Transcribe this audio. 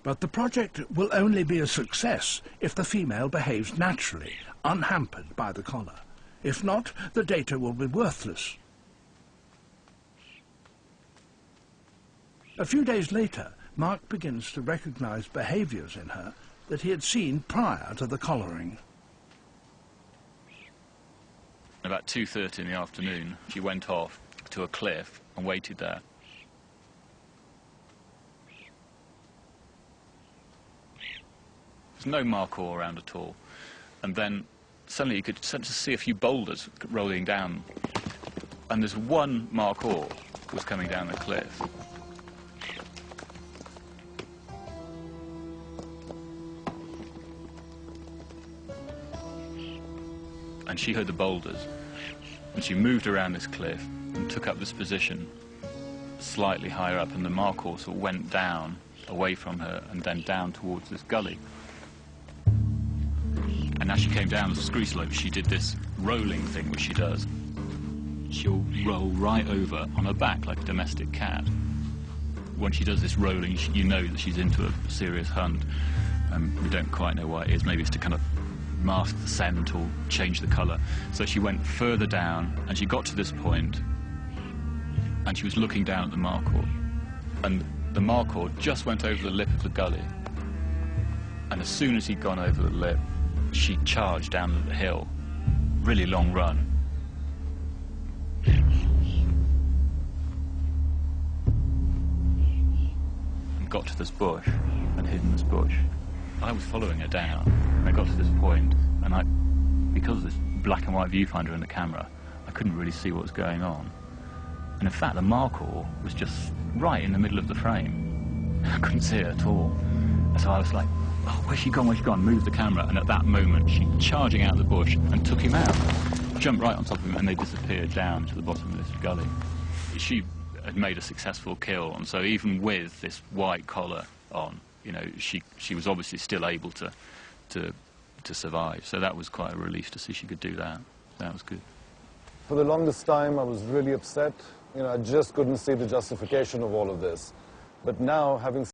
But the project will only be a success if the female behaves naturally, unhampered by the collar. If not, the data will be worthless. A few days later, Mark begins to recognize behaviors in her that he had seen prior to the collaring. About 2:30 in the afternoon, she went off to a cliff and waited there. There's no markhor around at all. And then suddenly you could start to see a few boulders rolling down. And there's one markhor was coming down the cliff. And she heard the boulders, and she moved around this cliff and took up this position slightly higher up, and the markhor sort of went down away from her and then down towards this gully. And as she came down the scree slope, she did this rolling thing which she does. She'll roll right over on her back like a domestic cat. When she does this rolling, you know that she's into a serious hunt. We don't quite know why it is. Maybe it's to kind of mask the scent or change the colour. So she went further down, and she got to this point, and she was looking down at the markhor. And the markhor just went over the lip of the gully. And as soon as he'd gone over the lip, she charged down the hill. Really long run. And got to this bush, and hid in this bush. I was following her down, and I got to this point, and because of this black and white viewfinder in the camera, I couldn't really see what was going on. And in fact, the markhor was just right in the middle of the frame. I couldn't see it at all. And so I was like, oh, where's she gone, where's she gone? Moved the camera, and at that moment, she charging out of the bush and took him out. Jumped right on top of him, and they disappeared down to the bottom of this gully. She had made a successful kill, and so even with this white collar on, you know, she was obviously still able to survive. So that was quite a relief to see she could do that. That was good. For the longest time, I was really upset. You know, I just couldn't see the justification of all of this. But now, having